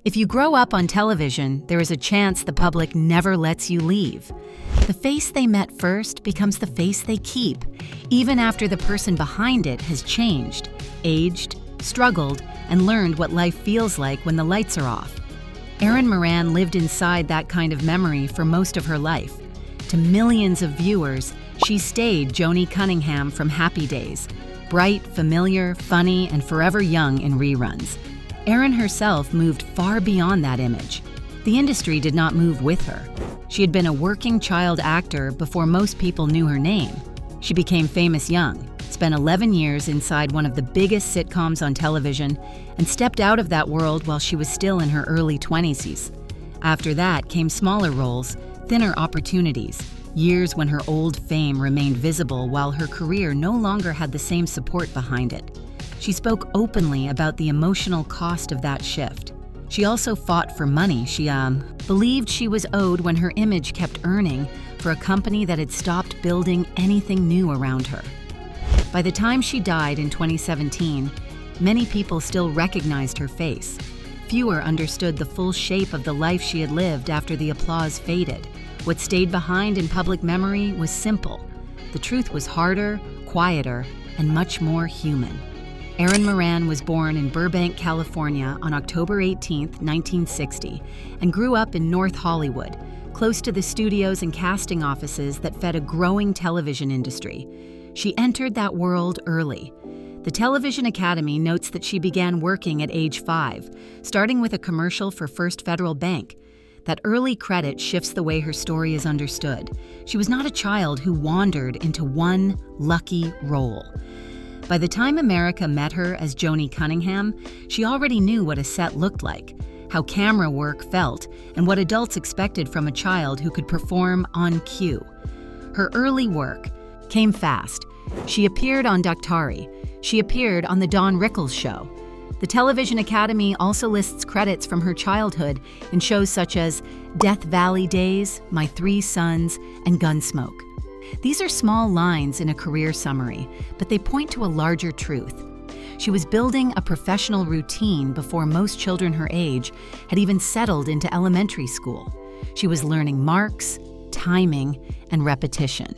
If you grow up on television, there is a chance the public never lets you leave. The face they met first becomes the face they keep, even after the person behind it has changed, aged, struggled, and learned what life feels like when the lights are off. Erin Moran lived inside that kind of memory for most of her life. To millions of viewers, she stayed Joanie Cunningham from Happy Days, bright, familiar, funny, and forever young in reruns. Erin herself moved far beyond that image. The industry did not move with her. She had been a working child actor before most people knew her name. She became famous young, spent 11 years inside one of the biggest sitcoms on television, and stepped out of that world while she was still in her early 20s. After that came smaller roles, thinner opportunities, years when her old fame remained visible while her career no longer had the same support behind it. She spoke openly about the emotional cost of that shift. She also fought for money she believed she was owed when her image kept earning for a company that had stopped building anything new around her. By the time she died in 2017, many people still recognized her face. Fewer understood the full shape of the life she had lived after the applause faded. What stayed behind in public memory was simple. The truth was harder, quieter, and much more human. Erin Moran was born in Burbank, California on October 18, 1960, and grew up in North Hollywood, close to the studios and casting offices that fed a growing television industry. She entered that world early. The Television Academy notes that she began working at age 5, starting with a commercial for First Federal Bank. That early credit shifts the way her story is understood. She was not a child who wandered into one lucky role. By the time America met her as Joanie Cunningham, she already knew what a set looked like, how camera work felt, and what adults expected from a child who could perform on cue. Her early work came fast. She appeared on Daktari. She appeared on The Don Rickles Show. The Television Academy also lists credits from her childhood in shows such as Death Valley Days, My Three Sons, and Gunsmoke. These are small lines in a career summary, but they point to a larger truth. She was building a professional routine before most children her age had even settled into elementary school. She was learning marks, timing, and repetition.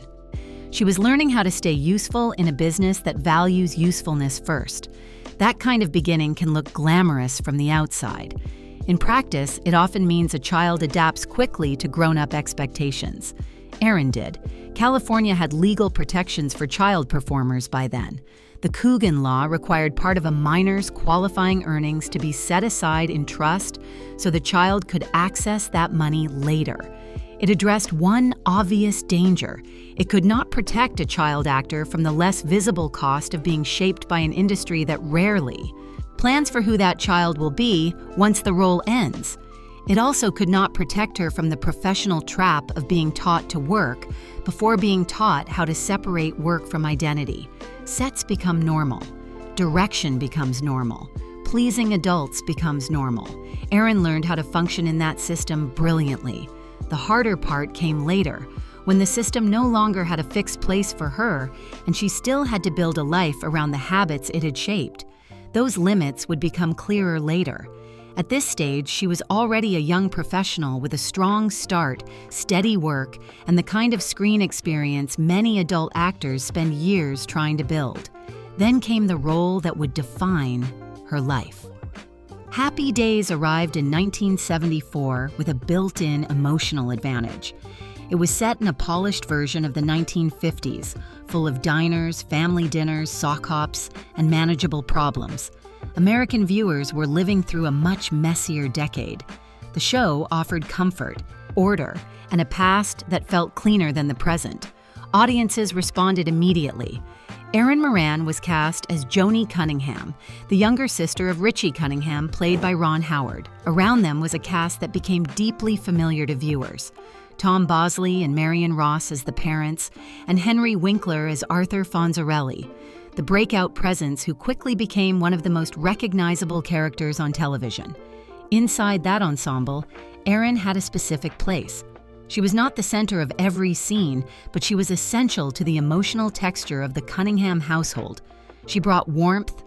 She was learning how to stay useful in a business that values usefulness first. That kind of beginning can look glamorous from the outside. In practice, it often means a child adapts quickly to grown-up expectations. Erin did. California had legal protections for child performers by then. The Coogan Law required part of a minor's qualifying earnings to be set aside in trust so the child could access that money later. It addressed one obvious danger. It could not protect a child actor from the less visible cost of being shaped by an industry that rarely plans for who that child will be once the role ends. It also could not protect her from the professional trap of being taught to work before being taught how to separate work from identity. Sets become normal. Direction becomes normal. Pleasing adults becomes normal. Erin learned how to function in that system brilliantly. The harder part came later, when the system no longer had a fixed place for her, and she still had to build a life around the habits it had shaped. Those limits would become clearer later. At this stage, she was already a young professional with a strong start, steady work, and the kind of screen experience many adult actors spend years trying to build. Then came the role that would define her life. Happy Days arrived in 1974 with a built-in emotional advantage. It was set in a polished version of the 1950s, full of diners, family dinners, sock hops, and manageable problems. American viewers were living through a much messier decade. The show offered comfort, order, and a past that felt cleaner than the present. Audiences responded immediately. Erin Moran was cast as Joanie Cunningham, the younger sister of Richie Cunningham, played by Ron Howard. Around them was a cast that became deeply familiar to viewers. Tom Bosley and Marion Ross as the parents, and Henry Winkler as Arthur Fonzarelli, the breakout presence who quickly became one of the most recognizable characters on television. Inside that ensemble, Erin had a specific place. She was not the center of every scene, but she was essential to the emotional texture of the Cunningham household. She brought warmth,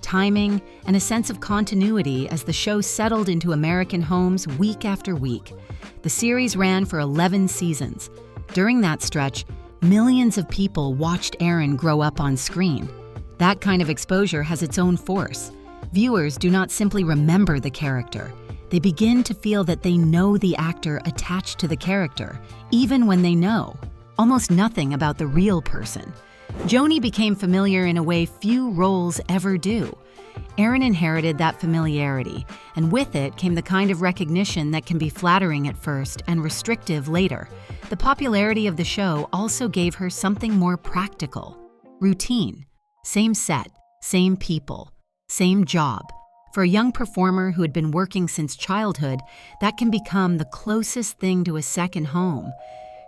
timing, and a sense of continuity as the show settled into American homes week after week. The series ran for 11 seasons. During that stretch, millions of people watched Erin grow up on screen. That kind of exposure has its own force. Viewers do not simply remember the character. They begin to feel that they know the actor attached to the character, even when they know almost nothing about the real person. Joanie became familiar in a way few roles ever do. Erin inherited that familiarity, and with it came the kind of recognition that can be flattering at first and restrictive later. The popularity of the show also gave her something more practical. Routine. Same set, same people, same job. For a young performer who had been working since childhood, that can become the closest thing to a second home.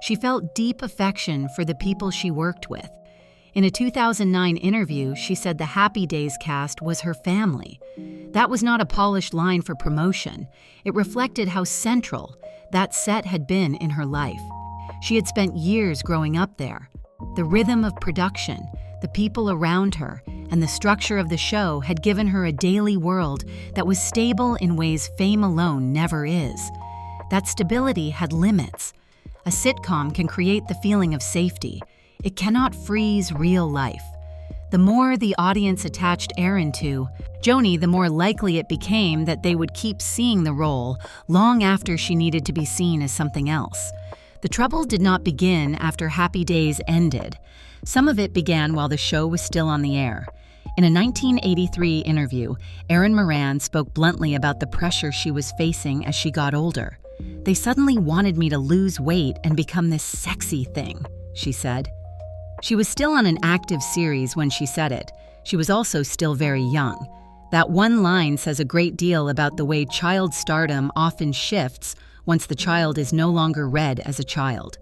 She felt deep affection for the people she worked with. In a 2009 interview, she said the Happy Days cast was her family. That was not a polished line for promotion. It reflected how central that set had been in her life. She had spent years growing up there. The rhythm of production, the people around her, and the structure of the show had given her a daily world that was stable in ways fame alone never is. That stability had limits. A sitcom can create the feeling of safety. It cannot freeze real life. The more the audience attached Erin to Joanie, the more likely it became that they would keep seeing the role long after she needed to be seen as something else. The trouble did not begin after Happy Days ended. Some of it began while the show was still on the air. In a 1983 interview, Erin Moran spoke bluntly about the pressure she was facing as she got older. "They suddenly wanted me to lose weight and become this sexy thing," she said. She was still on an active series when she said it. She was also still very young. That one line says a great deal about the way child stardom often shifts once the child is no longer read as a child.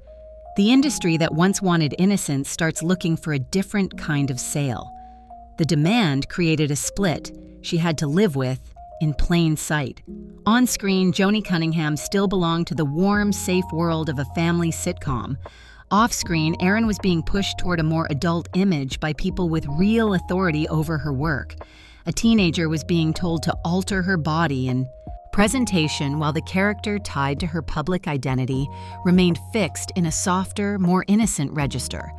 The industry that once wanted innocence starts looking for a different kind of sale. The demand created a split she had to live with in plain sight. On screen, Joanie Cunningham still belonged to the warm, safe world of a family sitcom. Off-screen, Erin was being pushed toward a more adult image by people with real authority over her work. A teenager was being told to alter her body and presentation, while the character tied to her public identity remained fixed in a softer, more innocent register.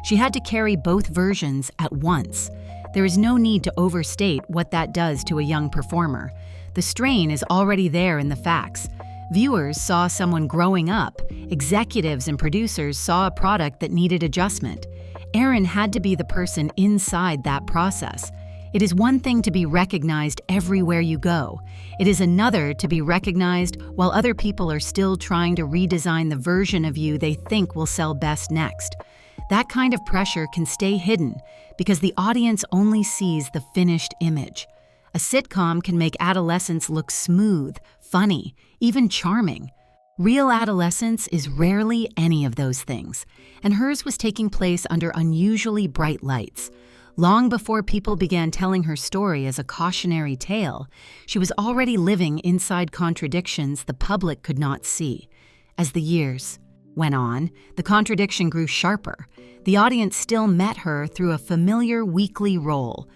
She had to carry both versions at once. There is no need to overstate what that does to a young performer. The strain is already there in the facts. Viewers saw someone growing up. Executives and producers saw a product that needed adjustment. Erin had to be the person inside that process. It is one thing to be recognized everywhere you go. It is another to be recognized while other people are still trying to redesign the version of you they think will sell best next. That kind of pressure can stay hidden because the audience only sees the finished image. A sitcom can make adolescence look smooth, funny, even charming. Real adolescence is rarely any of those things, and hers was taking place under unusually bright lights. Long before people began telling her story as a cautionary tale, she was already living inside contradictions the public could not see. As the years went on, the contradiction grew sharper. The audience still met her through a familiar weekly role.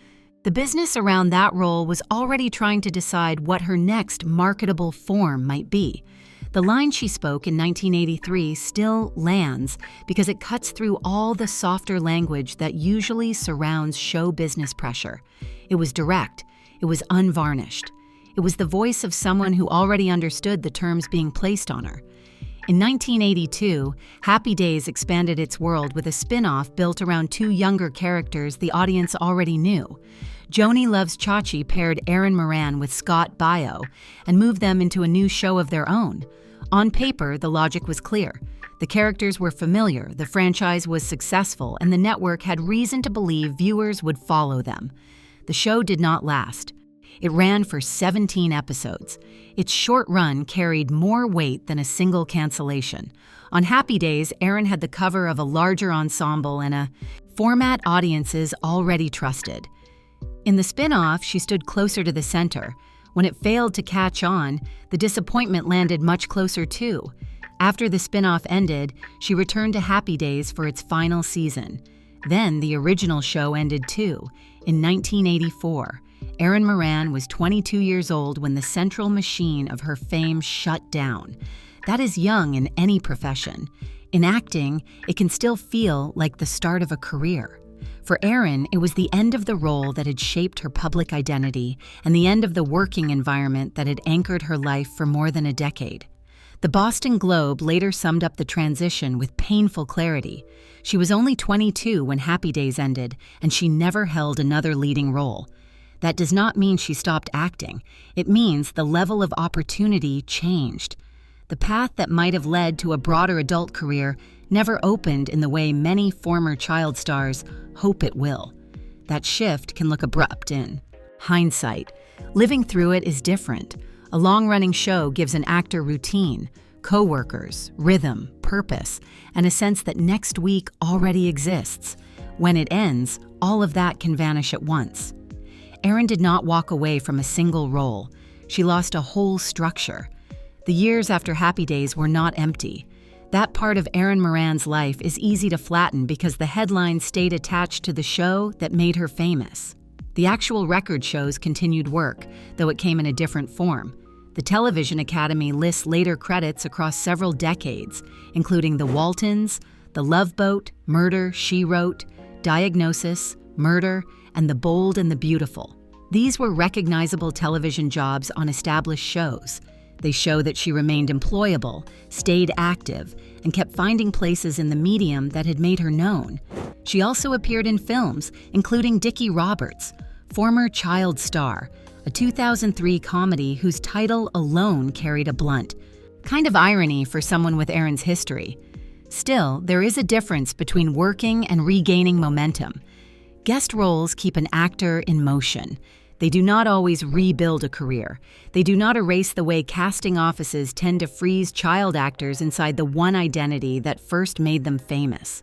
The business around that role was already trying to decide what her next marketable form might be. The line she spoke in 1983 still lands because it cuts through all the softer language that usually surrounds show business pressure. It was direct. It was unvarnished. It was the voice of someone who already understood the terms being placed on her. In 1982, Happy Days expanded its world with a spin-off built around two younger characters the audience already knew. Joanie Loves Chachi paired Erin Moran with Scott Baio and moved them into a new show of their own. On paper, the logic was clear. The characters were familiar, the franchise was successful, and the network had reason to believe viewers would follow them. The show did not last. It ran for 17 episodes. Its short run carried more weight than a single cancellation. On Happy Days, Erin had the cover of a larger ensemble and a format audiences already trusted. In the spin-off, she stood closer to the center. When it failed to catch on, the disappointment landed much closer too. After the spin-off ended, she returned to Happy Days for its final season. Then the original show ended too, in 1984. Erin Moran was 22 years old when the central machine of her fame shut down. That is young in any profession. In acting, it can still feel like the start of a career. For Erin, it was the end of the role that had shaped her public identity and the end of the working environment that had anchored her life for more than a decade. The Boston Globe later summed up the transition with painful clarity. She was only 22 when Happy Days ended, and she never held another leading role. That does not mean she stopped acting. It means the level of opportunity changed. The path that might have led to a broader adult career never opened in the way many former child stars hope it will. That shift can look abrupt in hindsight. Living through it is different. A long-running show gives an actor routine, co-workers, rhythm, purpose, and a sense that next week already exists. When it ends, all of that can vanish at once. Erin did not walk away from a single role. She lost a whole structure. The years after Happy Days were not empty. That part of Erin Moran's life is easy to flatten because the headlines stayed attached to the show that made her famous. The actual record shows continued work, though it came in a different form. The Television Academy lists later credits across several decades, including The Waltons, The Love Boat, Murder, She Wrote, Diagnosis, Murder, and The Bold and the Beautiful. These were recognizable television jobs on established shows. They show that she remained employable, stayed active, and kept finding places in the medium that had made her known. She also appeared in films, including Dickie Roberts, former child star, a 2003 comedy whose title alone carried a blunt kind of irony for someone with Erin's history. Still, there is a difference between working and regaining momentum. Guest roles keep an actor in motion. They do not always rebuild a career. They do not erase the way casting offices tend to freeze child actors inside the one identity that first made them famous.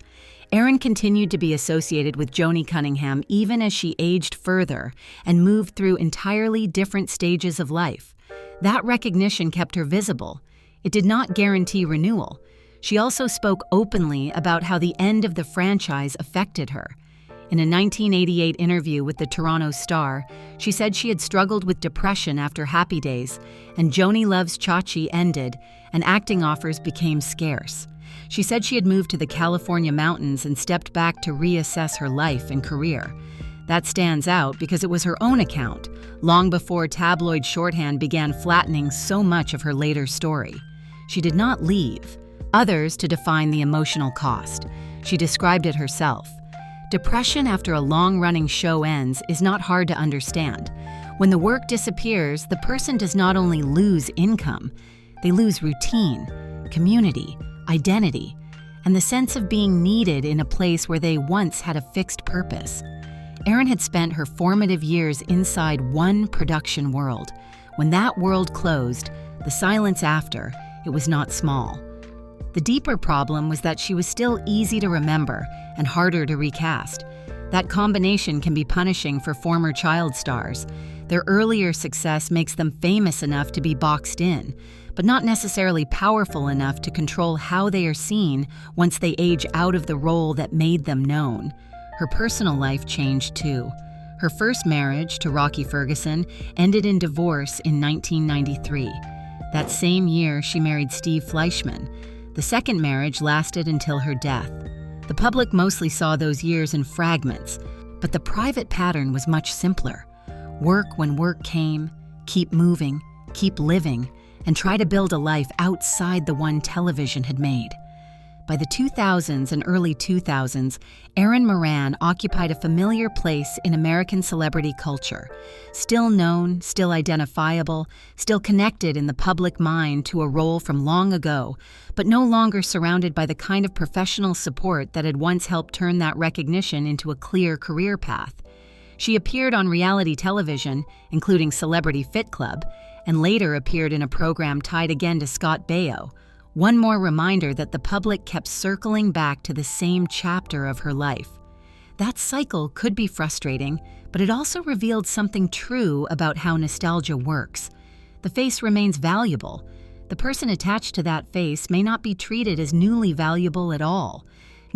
Erin continued to be associated with Joanie Cunningham even as she aged further and moved through entirely different stages of life. That recognition kept her visible. It did not guarantee renewal. She also spoke openly about how the end of the franchise affected her. In a 1988 interview with the Toronto Star, she said she had struggled with depression after Happy Days, and Joanie Loves Chachi ended, and acting offers became scarce. She said she had moved to the California mountains and stepped back to reassess her life and career. That stands out because it was her own account, long before tabloid shorthand began flattening so much of her later story. She did not leave. Others to define the emotional cost. She described it herself. Depression after a long-running show ends is not hard to understand. When the work disappears, the person does not only lose income, they lose routine, community, identity, and the sense of being needed in a place where they once had a fixed purpose. Erin had spent her formative years inside one production world. When that world closed, the silence after, it was not small. The deeper problem was that she was still easy to remember and harder to recast. That combination can be punishing for former child stars. Their earlier success makes them famous enough to be boxed in, but not necessarily powerful enough to control how they are seen once they age out of the role that made them known. Her personal life changed too. Her first marriage to Rocky Ferguson ended in divorce in 1993. That same year, she married Steve Fleischman. The second marriage lasted until her death. The public mostly saw those years in fragments, but the private pattern was much simpler. Work when work came, keep moving, keep living, and try to build a life outside the one television had made. By the 2000s and early 2000s, Erin Moran occupied a familiar place in American celebrity culture. Still known, still identifiable, still connected in the public mind to a role from long ago, but no longer surrounded by the kind of professional support that had once helped turn that recognition into a clear career path. She appeared on reality television, including Celebrity Fit Club, and later appeared in a program tied again to Scott Baio. One more reminder that the public kept circling back to the same chapter of her life. That cycle could be frustrating, but it also revealed something true about how nostalgia works. The face remains valuable. The person attached to that face may not be treated as newly valuable at all.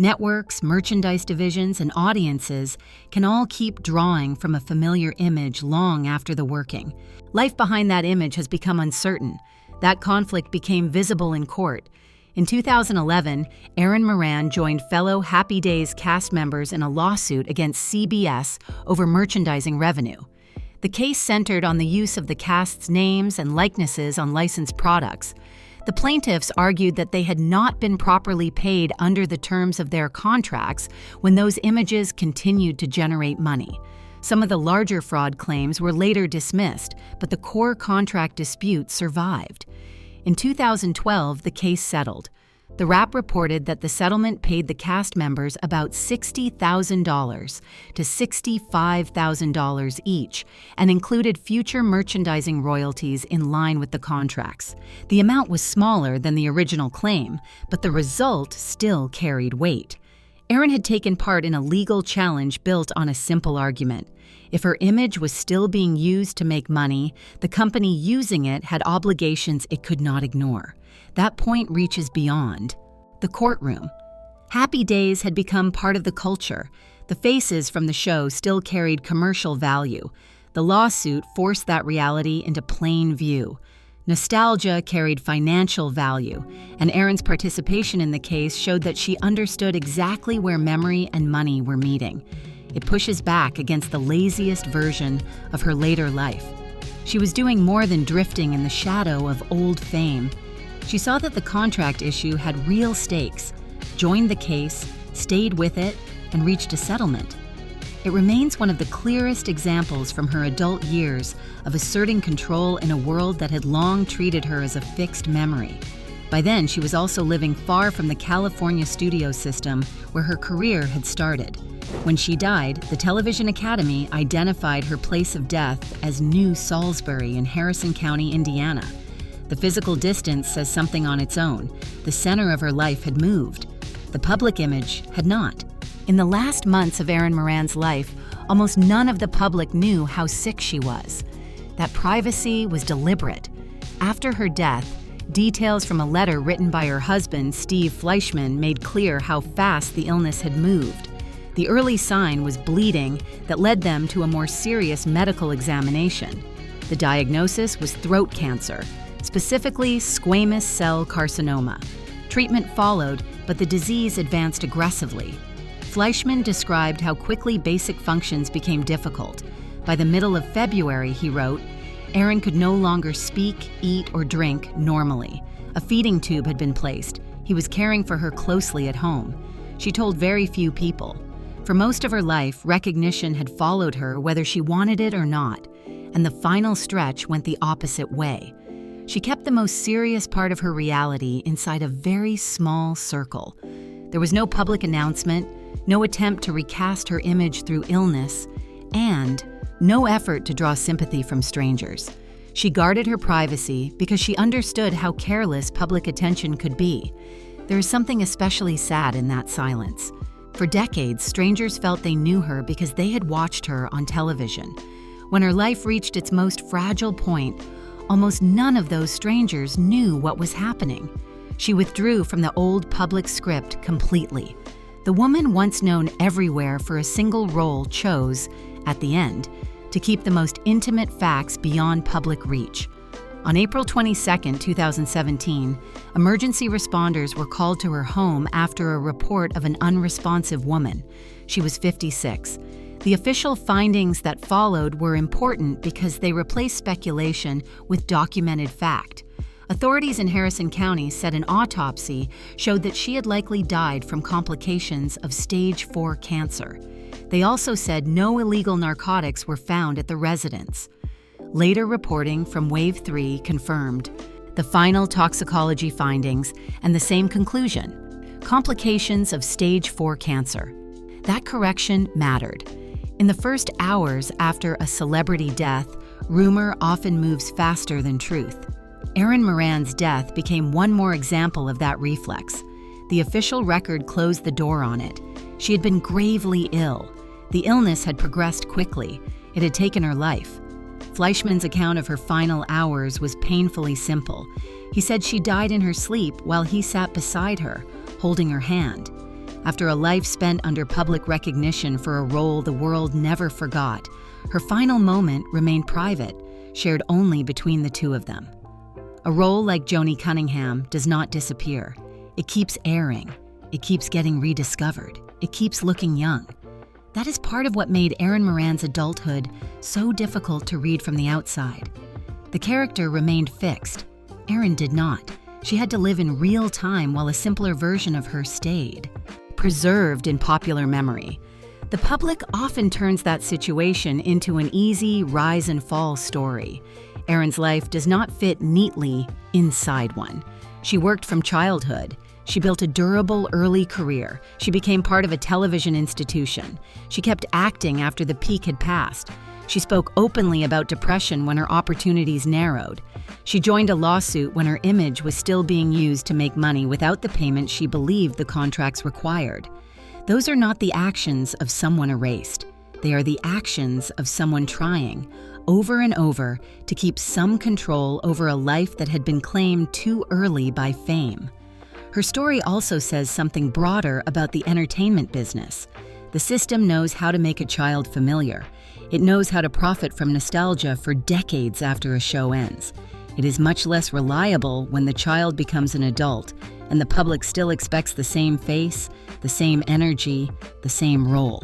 Networks, merchandise divisions, and audiences can all keep drawing from a familiar image long after the working. Life behind that image has become uncertain. That conflict became visible in court. In 2011, Erin Moran joined fellow Happy Days cast members in a lawsuit against CBS over merchandising revenue. The case centered on the use of the cast's names and likenesses on licensed products. The plaintiffs argued that they had not been properly paid under the terms of their contracts when those images continued to generate money. Some of the larger fraud claims were later dismissed, but the core contract dispute survived. In 2012, the case settled. The Wrap reported that the settlement paid the cast members about $60,000 to $65,000 each and included future merchandising royalties in line with the contracts. The amount was smaller than the original claim, but the result still carried weight. Erin had taken part in a legal challenge built on a simple argument. If her image was still being used to make money, the company using it had obligations it could not ignore. That point reaches beyond the courtroom. Happy Days had become part of the culture. The faces from the show still carried commercial value. The lawsuit forced that reality into plain view. Nostalgia carried financial value, and Erin's participation in the case showed that she understood exactly where memory and money were meeting. It pushes back against the laziest version of her later life. She was doing more than drifting in the shadow of old fame. She saw that the contract issue had real stakes, joined the case, stayed with it, and reached a settlement. It remains one of the clearest examples from her adult years of asserting control in a world that had long treated her as a fixed memory. By then, she was also living far from the California studio system where her career had started. When she died, the Television Academy identified her place of death as New Salisbury in Harrison County, Indiana. The physical distance says something on its own. The center of her life had moved. The public image had not. In the last months of Erin Moran's life, almost none of the public knew how sick she was. That privacy was deliberate. After her death, details from a letter written by her husband, Steve Fleischman, made clear how fast the illness had moved. The early sign was bleeding that led them to a more serious medical examination. The diagnosis was throat cancer, specifically squamous cell carcinoma. Treatment followed, but the disease advanced aggressively. Fleischman described how quickly basic functions became difficult. By the middle of February, he wrote, Erin could no longer speak, eat, or drink normally. A feeding tube had been placed. He was caring for her closely at home. She told very few people. For most of her life, recognition had followed her whether she wanted it or not, and the final stretch went the opposite way. She kept the most serious part of her reality inside a very small circle. There was no public announcement, no attempt to recast her image through illness, and no effort to draw sympathy from strangers. She guarded her privacy because she understood how careless public attention could be. There is something especially sad in that silence. For decades, strangers felt they knew her because they had watched her on television. When her life reached its most fragile point, almost none of those strangers knew what was happening. She withdrew from the old public script completely. The woman once known everywhere for a single role chose, at the end, to keep the most intimate facts beyond public reach. On April 22, 2017, emergency responders were called to her home after a report of an unresponsive woman. She was 56. The official findings that followed were important because they replaced speculation with documented fact. Authorities in Harrison County said an autopsy showed that she had likely died from complications of stage 4 cancer. They also said no illegal narcotics were found at the residence. Later reporting from Wave 3 confirmed the final toxicology findings and the same conclusion: complications of stage 4 cancer. That correction mattered. In the first hours after a celebrity death, rumor often moves faster than truth. Erin Moran's death became one more example of that reflex. The official record closed the door on it. She had been gravely ill. The illness had progressed quickly. It had taken her life. Fleischman's account of her final hours was painfully simple. He said she died in her sleep while he sat beside her, holding her hand. After a life spent under public recognition for a role the world never forgot, her final moment remained private, shared only between the two of them. A role like Joanie Cunningham does not disappear. It keeps airing. It keeps getting rediscovered. It keeps looking young. That is part of what made Erin Moran's adulthood so difficult to read from the outside. The character remained fixed. Erin did not. She had to live in real time while a simpler version of her stayed, preserved in popular memory. The public often turns that situation into an easy rise and fall story. Erin's life does not fit neatly inside one. She worked from childhood. She built a durable early career. She became part of a television institution. She kept acting after the peak had passed. She spoke openly about depression when her opportunities narrowed. She joined a lawsuit when her image was still being used to make money without the payment she believed the contracts required. Those are not the actions of someone erased. They are the actions of someone trying, over and over, to keep some control over a life that had been claimed too early by fame. Her story also says something broader about the entertainment business. The system knows how to make a child familiar. It knows how to profit from nostalgia for decades after a show ends. It is much less reliable when the child becomes an adult and the public still expects the same face, the same energy, the same role.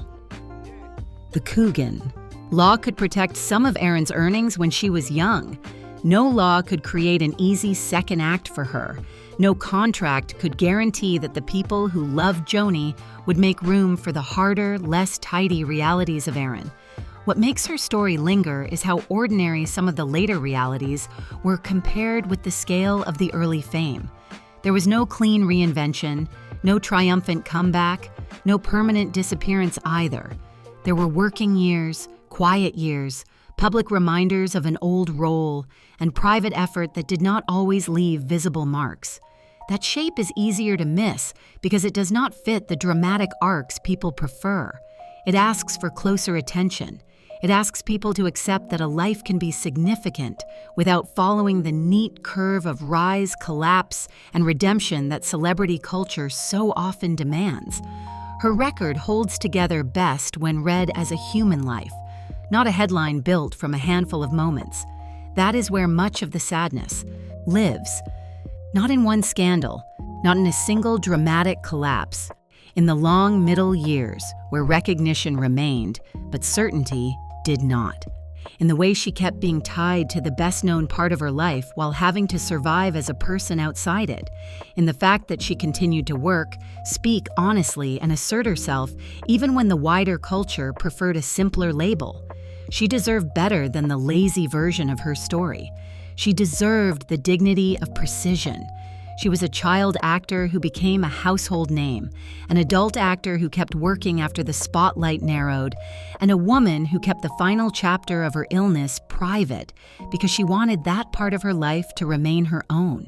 The Coogan. Law could protect some of Erin's earnings when she was young. No law could create an easy second act for her. No contract could guarantee that the people who loved Joanie would make room for the harder, less tidy realities of Erin. What makes her story linger is how ordinary some of the later realities were compared with the scale of the early fame. There was no clean reinvention, no triumphant comeback, no permanent disappearance either. There were working years, quiet years, public reminders of an old role, and private effort that did not always leave visible marks. That shape is easier to miss because it does not fit the dramatic arcs people prefer. It asks for closer attention. It asks people to accept that a life can be significant without following the neat curve of rise, collapse, and redemption that celebrity culture so often demands. Her record holds together best when read as a human life, not a headline built from a handful of moments. That is where much of the sadness lives. Not in one scandal, not in a single dramatic collapse. In the long middle years where recognition remained, but certainty did not. In the way she kept being tied to the best-known part of her life while having to survive as a person outside it. In the fact that she continued to work, speak honestly, and assert herself even when the wider culture preferred a simpler label. She deserved better than the lazy version of her story. She deserved the dignity of precision. She was a child actor who became a household name, an adult actor who kept working after the spotlight narrowed, and a woman who kept the final chapter of her illness private because she wanted that part of her life to remain her own.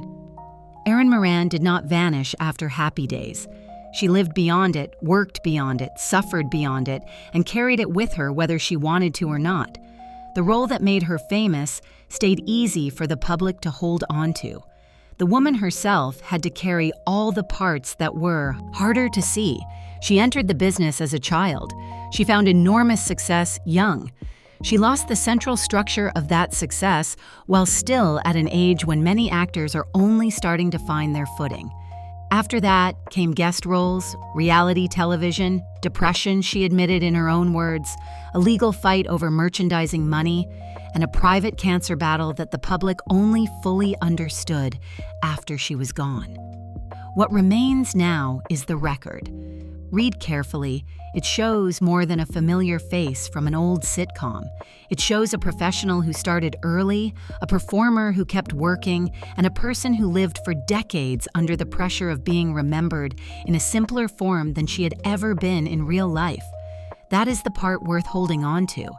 Erin Moran did not vanish after Happy Days. She lived beyond it, worked beyond it, suffered beyond it, and carried it with her whether she wanted to or not. The role that made her famous stayed easy for the public to hold on to. The woman herself had to carry all the parts that were harder to see. She entered the business as a child. She found enormous success young. She lost the central structure of that success while still at an age when many actors are only starting to find their footing. After that came guest roles, reality television, depression, she admitted in her own words, a legal fight over merchandising money, and a private cancer battle that the public only fully understood after she was gone. What remains now is the record. Read carefully. It shows more than a familiar face from an old sitcom. It shows a professional who started early, a performer who kept working, and a person who lived for decades under the pressure of being remembered in a simpler form than she had ever been in real life. That is the part worth holding on to.